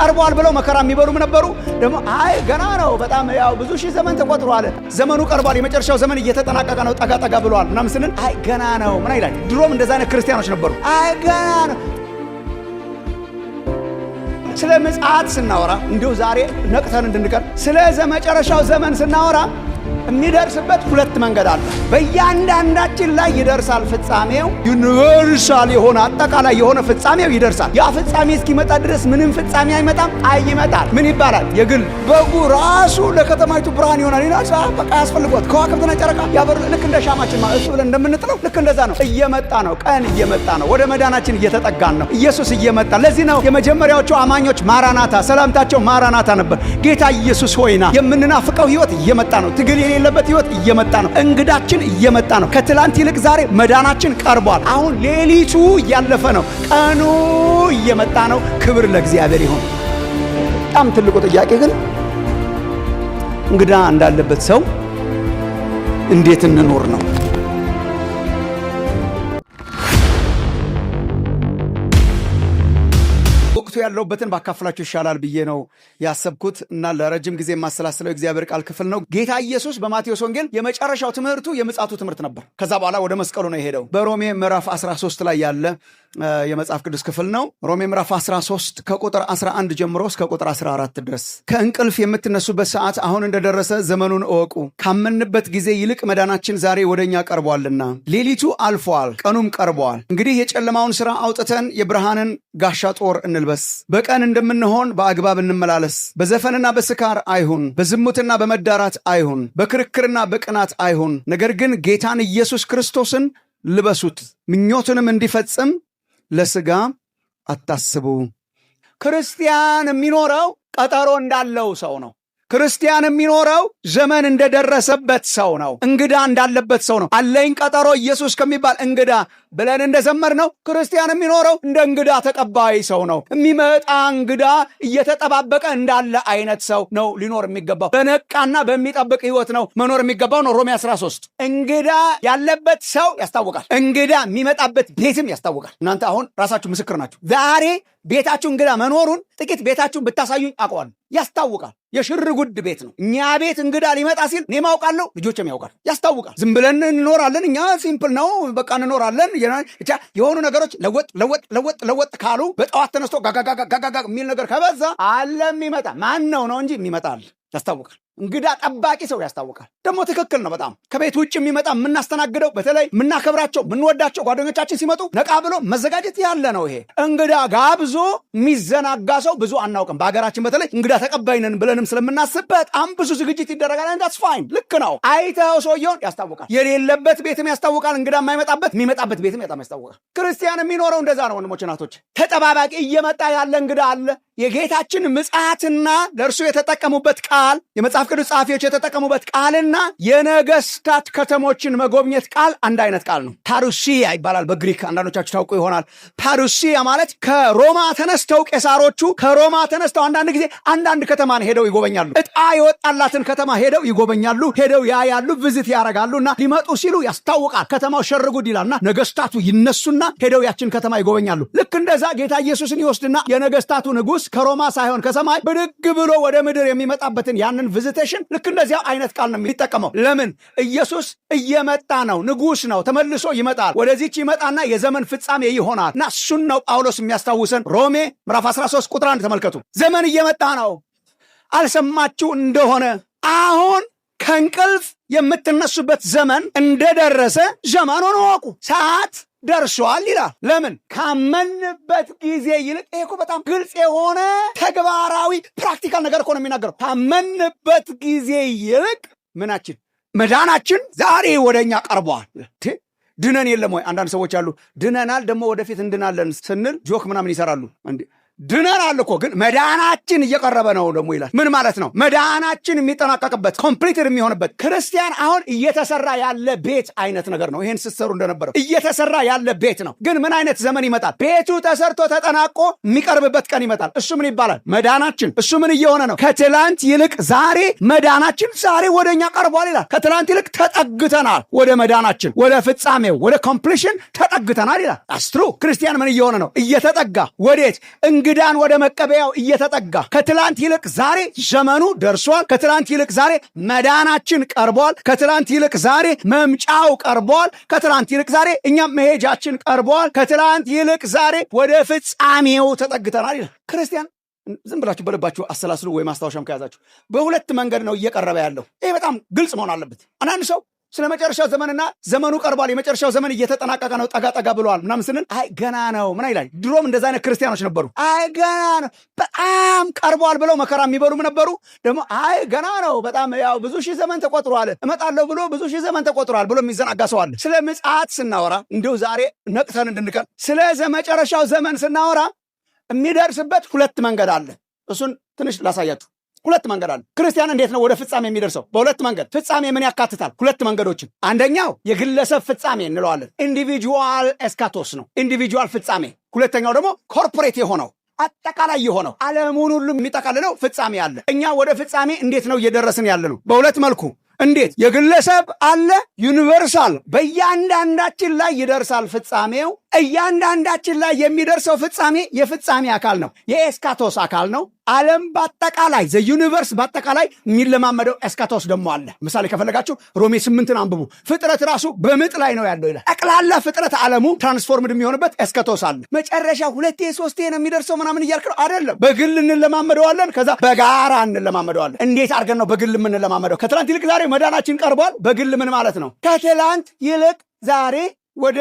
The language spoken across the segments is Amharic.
ቀርቧል ብለው መከራ የሚበሉም ነበሩ። ደግሞ አይ ገና ነው በጣም ያው ብዙ ሺህ ዘመን ተቆጥሯል፣ ዘመኑ ቀርቧል፣ የመጨረሻው ዘመን እየተጠናቀቀ ነው፣ ጠጋ ጠጋ ብለዋል ምናምን ስንል አይ ገና ነው ምን ይላል። ድሮም እንደዛ አይነት ክርስቲያኖች ነበሩ። አይ ገና ነው። ስለ ምጽአት ስናወራ እንዲሁ ዛሬ ነቅተን እንድንቀር ስለ መጨረሻው ዘመን ስናወራ የሚደርስበት ሁለት መንገድ አለ። በእያንዳንዳችን ላይ ይደርሳል ፍጻሜው። ዩኒቨርሳል የሆነ አጠቃላይ የሆነ ፍጻሜው ይደርሳል። ያ ፍጻሜ እስኪመጣ ድረስ ምንም ፍጻሜ አይመጣም። ይመጣል። ምን ይባላል? የግል በጉ ራሱ ለከተማይቱ ብርሃን ይሆናል ይላል። በቃ ያስፈልጓት ከዋክብትና ጨረቃ ያበሩ ልክ እንደ ሻማችን ማለት ብለን እንደምንጥለው ልክ እንደዛ ነው። እየመጣ ነው። ቀን እየመጣ ነው። ወደ መዳናችን እየተጠጋን ነው። ኢየሱስ እየመጣ። ለዚህ ነው የመጀመሪያዎቹ አማኞች ማራናታ፣ ሰላምታቸው ማራናታ ነበር። ጌታ ኢየሱስ ሆይና። የምንናፍቀው ህይወት እየመጣ ነው። ትግል የሌለበት ህይወት እየመጣ ነው። እንግዳችን እየመጣ ነው። ከትላንት ይልቅ ዛሬ መዳናችን ቀርቧል። አሁን ሌሊቱ እያለፈ ነው። ቀኑ እየመጣ ነው። ክብር ለእግዚአብሔር ይሁን። በጣም ትልቁ ጥያቄ ግን እንግዳ እንዳለበት ሰው እንዴት እንኖር ነው። ወቅቱ ያለውበትን ባካፍላችሁ ይሻላል ብዬ ነው ያሰብኩት እና ለረጅም ጊዜ የማሰላስለው እግዚአብሔር ቃል ክፍል ነው። ጌታ ኢየሱስ በማቴዎስ ወንጌል የመጨረሻው ትምህርቱ የምጽአቱ ትምህርት ነበር። ከዛ በኋላ ወደ መስቀሉ ነው የሄደው። በሮሜ ምዕራፍ 13 ላይ ያለ የመጽሐፍ ቅዱስ ክፍል ነው። ሮሜ ምዕራፍ 13 ከቁጥር 11 ጀምሮ እስከ ቁጥር 14 ድረስ ከእንቅልፍ የምትነሱበት ሰዓት አሁን እንደደረሰ ዘመኑን እወቁ። ካመንበት ጊዜ ይልቅ መዳናችን ዛሬ ወደኛ ቀርቧልና፣ ሌሊቱ አልፏል፣ ቀኑም ቀርቧል። እንግዲህ የጨለማውን ሥራ አውጥተን የብርሃንን ጋሻ ጦር እንልበስ። በቀን እንደምንሆን በአግባብ እንመላለስ። በዘፈንና በስካር አይሁን፣ በዝሙትና በመዳራት አይሁን፣ በክርክርና በቅናት አይሁን። ነገር ግን ጌታን ኢየሱስ ክርስቶስን ልበሱት። ምኞቱንም እንዲፈጽም ለሥጋ አታስቡ። ክርስቲያን የሚኖረው ቀጠሮ እንዳለው ሰው ነው። ክርስቲያን የሚኖረው ዘመን እንደደረሰበት ሰው ነው። እንግዳ እንዳለበት ሰው ነው። አለኝ ቀጠሮ ኢየሱስ ከሚባል እንግዳ ብለን እንደዘመር ነው። ክርስቲያን የሚኖረው እንደ እንግዳ ተቀባይ ሰው ነው። የሚመጣ እንግዳ እየተጠባበቀ እንዳለ አይነት ሰው ነው ሊኖር የሚገባው። በነቃና በሚጠብቅ ህይወት ነው መኖር የሚገባው ነው። ሮሜ 13 እንግዳ ያለበት ሰው ያስታውቃል። እንግዳ የሚመጣበት ቤትም ያስታውቃል። እናንተ አሁን ራሳችሁ ምስክር ናችሁ። ዛሬ ቤታችሁ እንግዳ መኖሩን ጥቂት ቤታችሁን ብታሳዩኝ አውቀዋለሁ። ያስታውቃል። የሽር ጉድ ቤት ነው። እኛ ቤት እንግዳ ሊመጣ ሲል እኔም አውቃለሁ፣ ልጆችም ያውቃል። ያስታውቃል። ዝም ብለን እንኖራለን። እኛ ሲምፕል ነው በቃ እንኖራለን። የሆኑ ነገሮች ለወጥ ካሉ በጠዋት ተነስቶ ጋጋጋጋጋ የሚል ነገር ከበዛ አለ የሚመጣ ማን ነው እንጂ የሚመጣል ያስታውቃል። እንግዳ ጠባቂ ሰው ያስታውቃል። ደግሞ ትክክል ነው። በጣም ከቤት ውጭ የሚመጣ የምናስተናግደው፣ በተለይ የምናከብራቸው የምንወዳቸው ጓደኞቻችን ሲመጡ ነቃ ብሎ መዘጋጀት ያለ ነው። ይሄ እንግዳ ጋብዞ የሚዘናጋ ሰው ብዙ አናውቅም። በሀገራችን በተለይ እንግዳ ተቀባይነን ብለንም ስለምናስብ በጣም ብዙ ዝግጅት ይደረጋል። ዳትስ ፋይን፣ ልክ ነው። አይተው ሰውየውን ያስታውቃል። የሌለበት ቤትም ያስታውቃል። እንግዳ የማይመጣበት የሚመጣበት ቤትም በጣም ያስታውቃል። ክርስቲያን የሚኖረው እንደዛ ነው። ወንድሞች እናቶች፣ ተጠባባቂ እየመጣ ያለ እንግዳ አለ። የጌታችን ምጽአትና ለእርሱ የተጠቀሙበት ቃል፣ የመጽሐፍ ቅዱስ ጸሐፊዎች የተጠቀሙበት ቃልና የነገስታት ከተሞችን መጎብኘት ቃል አንድ አይነት ቃል ነው። ፓሩሲያ ይባላል በግሪክ። አንዳንዶቻችሁ ታውቁ ይሆናል። ፓሩሲያ ማለት ከሮማ ተነስተው ቄሳሮቹ ከሮማ ተነስተው አንዳንድ ጊዜ አንዳንድ ከተማን ሄደው ይጎበኛሉ። ዕጣ የወጣላትን ከተማ ሄደው ይጎበኛሉ። ሄደው ያያሉ፣ ቪዚት ያደርጋሉና ሊመጡ ሲሉ ያስታውቃል። ከተማው ሸርጉድ ይላልና ነገስታቱ ይነሱና ሄደው ያችን ከተማ ይጎበኛሉ። ልክ እንደዛ ጌታ ኢየሱስን ይወስድና የነገስታቱ ንጉስ ከሮማ ሳይሆን ከሰማይ ብድግ ብሎ ወደ ምድር የሚመጣበትን ያንን ቪዚቴሽን ልክ እንደዚያ አይነት ቃል ነው የሚጠቀመው። ለምን? ኢየሱስ እየመጣ ነው። ንጉስ ነው። ተመልሶ ይመጣል። ወደዚች ይመጣና የዘመን ፍጻሜ ይሆናል እና እሱን ነው ጳውሎስ የሚያስታውሰን። ሮሜ ምዕራፍ 13 ቁጥር 1 ተመልከቱ። ዘመን እየመጣ ነው። አልሰማችሁ እንደሆነ አሁን ከእንቅልፍ የምትነሱበት ዘመን እንደደረሰ ዘመኑን እወቁ። ሰዓት ደርሷል ይላል። ለምን? ካመንበት ጊዜ ይልቅ። ይሄ እኮ በጣም ግልጽ የሆነ ተግባራዊ ፕራክቲካል ነገር እኮ ነው የሚናገረው። ካመንበት ጊዜ ይልቅ ምናችን? መዳናችን ዛሬ ወደኛ ቀርቧል። ድነን የለም ወይ? አንዳንድ ሰዎች አሉ ድነናል፣ ደግሞ ወደፊት እንድናለን ስንል ጆክ ምናምን ይሰራሉ። ድነናል እኮ ግን መዳናችን እየቀረበ ነው ደግሞ ይላል። ምን ማለት ነው? መዳናችን የሚጠናቀቅበት ኮምፕሊትድ የሚሆንበት። ክርስቲያን አሁን እየተሰራ ያለ ቤት አይነት ነገር ነው። ይሄን ስትሰሩ እንደነበረው እየተሰራ ያለ ቤት ነው። ግን ምን አይነት ዘመን ይመጣል? ቤቱ ተሰርቶ ተጠናቆ የሚቀርብበት ቀን ይመጣል። እሱ ምን ይባላል? መዳናችን። እሱ ምን እየሆነ ነው? ከትላንት ይልቅ ዛሬ መዳናችን ዛሬ ወደኛ ቀርቧል ይላል። ከትላንት ይልቅ ተጠግተናል ወደ መዳናችን፣ ወደ ፍጻሜው፣ ወደ ኮምፕሊሽን ተጠግተናል ይላል። አስትሩ ክርስቲያን ምን እየሆነ ነው? እየተጠጋ ወዴት? እንግዳ እንግዳን ወደ መቀበያው እየተጠጋ ከትላንት ይልቅ ዛሬ ዘመኑ ደርሷል። ከትላንት ይልቅ ዛሬ መዳናችን ቀርቧል። ከትላንት ይልቅ ዛሬ መምጫው ቀርቧል። ከትላንት ይልቅ ዛሬ እኛም መሄጃችን ቀርቧል። ከትላንት ይልቅ ዛሬ ወደ ፍጻሜው ተጠግተናል ይላል። ክርስቲያን ዝም ብላችሁ በልባችሁ አሰላስሉ ወይ ማስታወሻም ከያዛችሁ በሁለት መንገድ ነው እየቀረበ ያለው። ይሄ በጣም ግልጽ መሆን አለበት። አንዳንድ ሰው ስለ መጨረሻው ዘመንና ዘመኑ ቀርቧል፣ የመጨረሻው ዘመን እየተጠናቀቀ ነው፣ ጠጋ ጠጋ ብለዋል ምናምን ስንል አይ ገና ነው ምን ይላል። ድሮም እንደዛ አይነት ክርስቲያኖች ነበሩ። አይ ገና ነው በጣም ቀርቧል ብለው መከራ የሚበሉም ነበሩ። ደግሞ አይ ገና ነው በጣም ያው ብዙ ሺህ ዘመን ተቆጥሯል፣ እመጣለሁ ብሎ ብዙ ሺህ ዘመን ተቆጥሯል ብሎ የሚዘናጋ ሰው አለ። ስለ ምጽአት ስናወራ እንዲሁ ዛሬ ነቅተን እንድንቀር ስለ መጨረሻው ዘመን ስናወራ የሚደርስበት ሁለት መንገድ አለ። እሱን ትንሽ ላሳያችሁ። ሁለት መንገድ አለ። ክርስቲያን እንዴት ነው ወደ ፍጻሜ የሚደርሰው? በሁለት መንገድ። ፍጻሜ ምን ያካትታል? ሁለት መንገዶችን። አንደኛው የግለሰብ ፍጻሜ እንለዋለን፣ ኢንዲቪጁዋል ኤስካቶስ ነው፣ ኢንዲቪጁዋል ፍጻሜ። ሁለተኛው ደግሞ ኮርፖሬት የሆነው አጠቃላይ የሆነው ዓለሙን ሁሉ የሚጠቃልለው ፍጻሜ አለ። እኛ ወደ ፍጻሜ እንዴት ነው እየደረስን ያለ ነው? በሁለት መልኩ። እንዴት? የግለሰብ አለ፣ ዩኒቨርሳል በእያንዳንዳችን ላይ ይደርሳል ፍጻሜው። እያንዳንዳችን ላይ የሚደርሰው ፍጻሜ የፍጻሜ አካል ነው፣ የኤስካቶስ አካል ነው። ዓለም በአጠቃላይ ዩኒቨርስ በአጠቃላይ የሚለማመደው ኤስካቶስ ደግሞ አለ። ምሳሌ ከፈለጋችሁ ሮሜ 8ን አንብቡ። ፍጥረት ራሱ በምጥ ላይ ነው ያለው ይላል። ጠቅላላ ፍጥረት ዓለሙ ትራንስፎርምድ የሚሆንበት ኤስካቶስ አለ። መጨረሻ 2 3 ነው የሚደርሰው ምናምን እያልክ ነው አይደለም። በግል እንለማመደዋለን፣ ከዛ በጋራ እንለማመደዋለን። እንዴት አድርገን ነው በግል የምንለማመደው? ከትላንት ይልቅ ዛሬ መዳናችን ቀርቧል። በግል ምን ማለት ነው? ከትላንት ይልቅ ዛሬ ወደ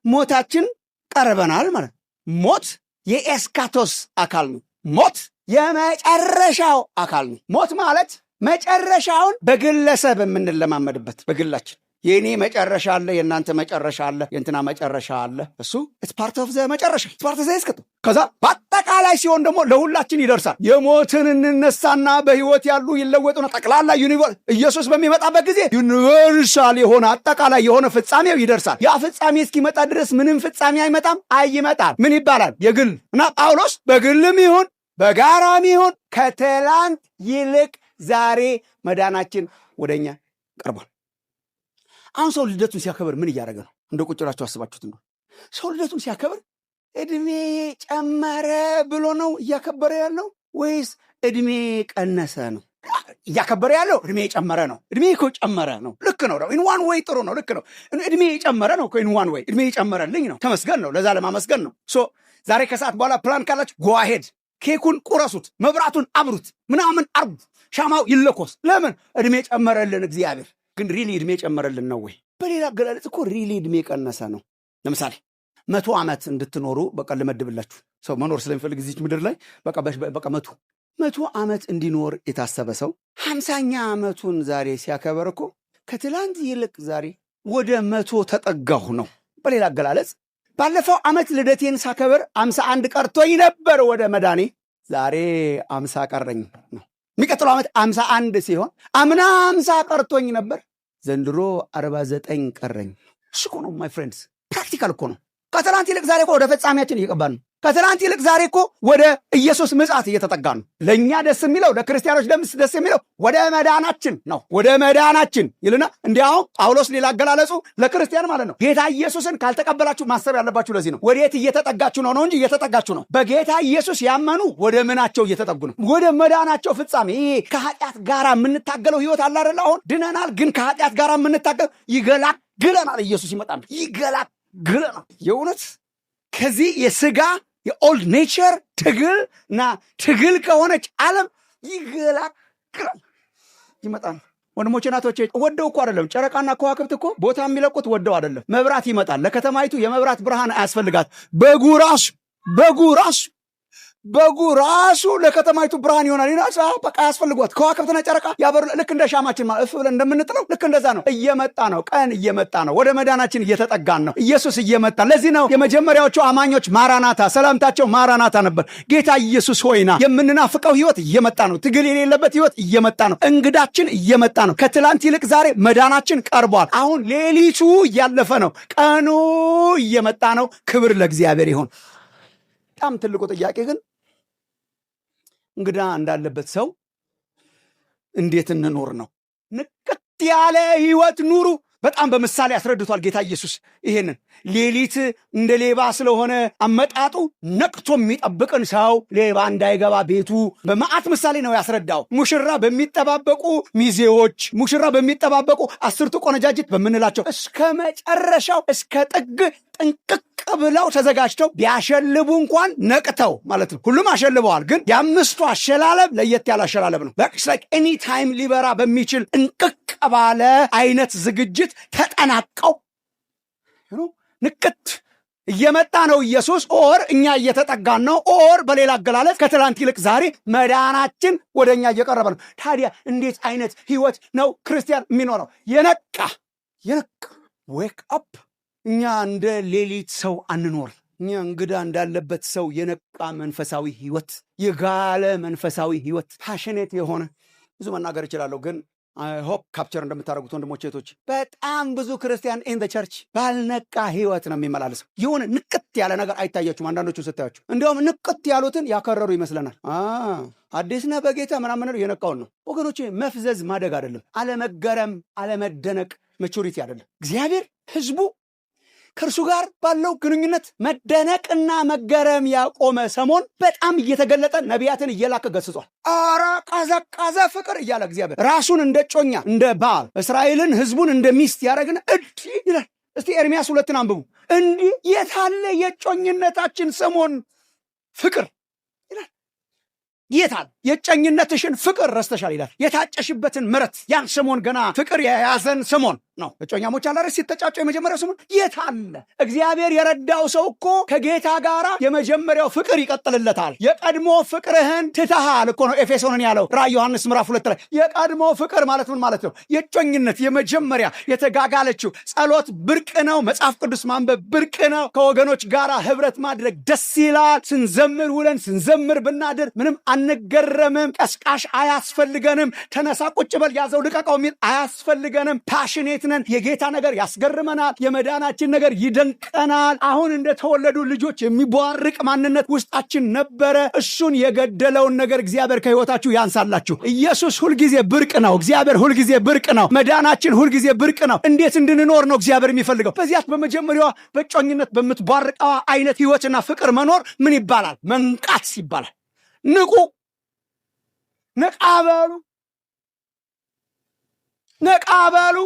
ሞታችን ቀርበናል ማለት። ሞት የኤስካቶስ አካል ነው። ሞት የመጨረሻው አካል ነው። ሞት ማለት መጨረሻውን በግለሰብ የምንለማመድበት፣ በግላችን የኔ መጨረሻ አለ፣ የእናንተ መጨረሻ አለ፣ የእንትና መጨረሻ አለ። እሱ ፓርት ኦፍ ዘ መጨረሻ ፓርት ዘ እስከቱ። ከዛ በአጠቃላይ ሲሆን ደግሞ ለሁላችን ይደርሳል። የሞትን እንነሳና በህይወት ያሉ ይለወጡና ጠቅላላ ዩኒቨርስ ኢየሱስ በሚመጣበት ጊዜ ዩኒቨርሳል የሆነ አጠቃላይ የሆነ ፍጻሜው ይደርሳል። ያ ፍጻሜ እስኪመጣ ድረስ ምንም ፍጻሜ አይመጣም። አይመጣል ምን ይባላል? የግል እና ጳውሎስ በግልም ይሁን በጋራም ይሁን ከትላንት ይልቅ ዛሬ መዳናችን ወደኛ ቀርቧል። አሁን ሰው ልደቱን ሲያከብር ምን እያደረገ ነው? እንደ ቁጭ ብላችሁ አስባችሁት ነው? ሰው ልደቱን ሲያከብር እድሜ ጨመረ ብሎ ነው እያከበረ ያለው ወይስ እድሜ ቀነሰ ነው እያከበረ ያለው? እድሜ ጨመረ ነው። እድሜ እኮ ጨመረ ነው። ልክ ነው። ኢን ዋን ዌይ ጥሩ ነው። ልክ ነው። እድሜ ጨመረ ነው እኮ ኢን ዋን ዌይ እድሜ ጨመረልኝ ነው። ተመስገን ነው። ለዛ ለማመስገን ነው። ዛሬ ከሰዓት በኋላ ፕላን ካላችሁ ጎ አሄድ፣ ኬኩን ቁረሱት፣ መብራቱን አብሩት፣ ምናምን አርቡ፣ ሻማው ይለኮስ። ለምን? እድሜ ጨመረልን እግዚአብሔር። ግን ሪሊ እድሜ ጨመረልን ነው ወይ? በሌላ አገላለጽ እኮ ሪሊ እድሜ ቀነሰ ነው። ለምሳሌ 100 ዓመት እንድትኖሩ በቃ ልመድብላችሁ። ሰው መኖር ስለሚፈልግ እዚች ምድር ላይ በቃ 100 ዓመት እንዲኖር የታሰበ ሰው 50ኛ ዓመቱን ዛሬ ሲያከበር እኮ ከትላንት ይልቅ ዛሬ ወደ 100 ተጠጋሁ ነው። በሌላ አገላለጽ ባለፈው ዓመት ልደቴን ሳከበር 51 ቀርቶኝ ነበር ወደ መዳኔ፣ ዛሬ 50 ቀረኝ ነው። የሚቀጥለው ዓመት 51 ሲሆን አምና 50 ቀርቶኝ ነበር፣ ዘንድሮ 49 ቀረኝ። እሱ እኮ ነው ማይ ፍሬንድስ፣ ፕራክቲካል እኮ ነው። ከትላንት ይልቅ ዛሬ እኮ ወደ ፍጻሜያችን እየቀባን ነው። ከትላንት ይልቅ ዛሬ እኮ ወደ ኢየሱስ ምጽአት እየተጠጋ ነው። ለእኛ ደስ የሚለው ለክርስቲያኖች ደስ የሚለው ወደ መዳናችን ነው። ወደ መዳናችን ይልና እንዲያውም ጳውሎስ ሌላ አገላለጹ ለክርስቲያን ማለት ነው። ጌታ ኢየሱስን ካልተቀበላችሁ ማሰብ ያለባችሁ ለዚህ ነው። ወዴት እየተጠጋችሁ ነው እንጂ እየተጠጋችሁ ነው። በጌታ ኢየሱስ ያመኑ ወደ ምናቸው እየተጠጉ ነው? ወደ መዳናቸው ፍጻሜ። ይሄ ከኃጢአት ጋር የምንታገለው ህይወት አለ አይደል? አሁን ድነናል፣ ግን ከኃጢአት ጋር የምንታገለው ይገላግለናል። ኢየሱስ ይመጣል፣ ይገላግለናል። የእውነት ከዚህ የስጋ የኦልድ ኔቸር ትግል ከሆነች ዓለም ይገላግላል፣ ይመጣል። ወንድሞቼ ናቶቼ፣ ወደው እኮ አይደለም። ጨረቃና ከዋክብት እኮ ቦታ የሚለቁት ወደው አይደለም። መብራት ይመጣል። ለከተማይቱ የመብራት ብርሃን አያስፈልጋት። በጉ ራሱ ለከተማይቱ ብርሃን ይሆናል። ይናሳ በቃ ያስፈልጓት። ከዋክብትና ጨረቃ ያበሩ። ልክ እንደ ሻማችን ማለት እፍ ብለን እንደምንጥለው ልክ እንደዛ ነው። እየመጣ ነው፣ ቀን እየመጣ ነው። ወደ መዳናችን እየተጠጋን ነው። ኢየሱስ እየመጣ። ለዚህ ነው የመጀመሪያዎቹ አማኞች ማራናታ፣ ሰላምታቸው ማራናታ ነበር። ጌታ ኢየሱስ ሆይና። የምንናፍቀው ህይወት እየመጣ ነው። ትግል የሌለበት ህይወት እየመጣ ነው። እንግዳችን እየመጣ ነው። ከትላንት ይልቅ ዛሬ መዳናችን ቀርቧል። አሁን ሌሊቱ እያለፈ ነው፣ ቀኑ እየመጣ ነው። ክብር ለእግዚአብሔር ይሁን። በጣም ትልቁ ጥያቄ ግን እንግዳ እንዳለበት ሰው እንዴት እንኖር ነው። ንቅት ያለ ህይወት ኑሩ፣ በጣም በምሳሌ አስረድቷል ጌታ ኢየሱስ። ይሄንን ሌሊት እንደ ሌባ ስለሆነ አመጣጡ ነቅቶ የሚጠብቅን ሰው ሌባ እንዳይገባ ቤቱ በመዓት ምሳሌ ነው ያስረዳው። ሙሽራ በሚጠባበቁ ሚዜዎች፣ ሙሽራ በሚጠባበቁ 10ቱ ቆነጃጅት በምንላቸው እስከ መጨረሻው እስከ ጥግ ጥንቅቅ ብለው ተዘጋጅተው ቢያሸልቡ እንኳን ነቅተው ማለት ነው። ሁሉም አሸልበዋል፣ ግን የአምስቱ አሸላለብ ለየት ያለ አሸላለብ ነው። ላይክ ኤኒ ታይም ሊበራ በሚችል ጥንቅቅ ባለ አይነት ዝግጅት ተጠናቀው ንቅት እየመጣ ነው ኢየሱስ። ኦር እኛ እየተጠጋን ነው። ኦር በሌላ አገላለጽ ከትላንት ይልቅ ዛሬ መዳናችን ወደ እኛ እየቀረበ ነው። ታዲያ እንዴት አይነት ህይወት ነው ክርስቲያን የሚኖረው? የነቃ ዌክ አፕ። እኛ እንደ ሌሊት ሰው አንኖር። እኛ እንግዳ እንዳለበት ሰው የነቃ መንፈሳዊ ህይወት፣ የጋለ መንፈሳዊ ህይወት፣ ፓሽኔት የሆነ ብዙ መናገር እችላለሁ፣ ግን ሆፕ ካፕቸር እንደምታደርጉት ወንድሞች እህቶች፣ በጣም ብዙ ክርስቲያን ኢን ዘ ቸርች ባልነቃ ህይወት ነው የሚመላለሰው። የሆነ ንቅት ያለ ነገር አይታያችሁም? አንዳንዶቹ ስታያችሁ እንዲያውም ንቅት ያሉትን ያከረሩ ይመስለናል። አዲስ ነህ በጌታ ምናምን የነቃውን ነው ወገኖቼ። መፍዘዝ ማደግ አይደለም፣ አለመገረም፣ አለመደነቅ መቹሪቲ አይደለም። እግዚአብሔር ህዝቡ ከእርሱ ጋር ባለው ግንኙነት መደነቅና መገረም ያቆመ ሰሞን በጣም እየተገለጠ ነቢያትን እየላከ ገስጿል። አረ ቀዘቀዘ ፍቅር እያለ እግዚአብሔር ራሱን እንደ ጮኛ እንደ ባል እስራኤልን ህዝቡን እንደ ሚስት ያደረግን እንዲህ ይላል። እስቲ ኤርምያስ 2 አንብቡ። እንዲህ የታለ የጮኝነታችን ሰሞን ፍቅር ይላል። የታል የጨኝነትሽን ፍቅር ረስተሻል ይላል። የታጨሽበትን ምረት ያን ሰሞን ገና ፍቅር የያዘን ሰሞን ነው። እጮኛሞች አላረስ ሲተጫጩ የመጀመሪያው ሰሞን የታለ? እግዚአብሔር የረዳው ሰው እኮ ከጌታ ጋር የመጀመሪያው ፍቅር ይቀጥልለታል። የቀድሞ ፍቅርህን ትተሃል እኮ ነው ኤፌሶንን ያለው ራዕይ ዮሐንስ ምዕራፍ 2 ላይ። የቀድሞ ፍቅር ማለት ምን ማለት ነው? የጮኝነት የመጀመሪያ የተጋጋለችው ጸሎት ብርቅ ነው። መጽሐፍ ቅዱስ ማንበብ ብርቅ ነው። ከወገኖች ጋር ህብረት ማድረግ ደስ ይላል። ስንዘምር ውለን ስንዘምር ብናድር ምንም አንገረምም። ቀስቃሽ አያስፈልገንም። ተነሳ ቁጭ በል ያዘው ልቀቀው የሚል አያስፈልገንም። ፓሽኔት ነን። የጌታ ነገር ያስገርመናል። የመዳናችን ነገር ይደንቀናል። አሁን እንደተወለዱ ልጆች የሚቧርቅ ማንነት ውስጣችን ነበረ። እሱን የገደለውን ነገር እግዚአብሔር ከህይወታችሁ ያንሳላችሁ። ኢየሱስ ሁልጊዜ ብርቅ ነው። እግዚአብሔር ሁልጊዜ ብርቅ ነው። መዳናችን ሁልጊዜ ብርቅ ነው። እንዴት እንድንኖር ነው እግዚአብሔር የሚፈልገው? በዚያች በመጀመሪያዋ በጮኝነት በምትቧርቀዋ አይነት ህይወትና ፍቅር መኖር ምን ይባላል? መንቃት ይባላል። ንቁ፣ ነቃ በሉ፣ ነቃ በሉ።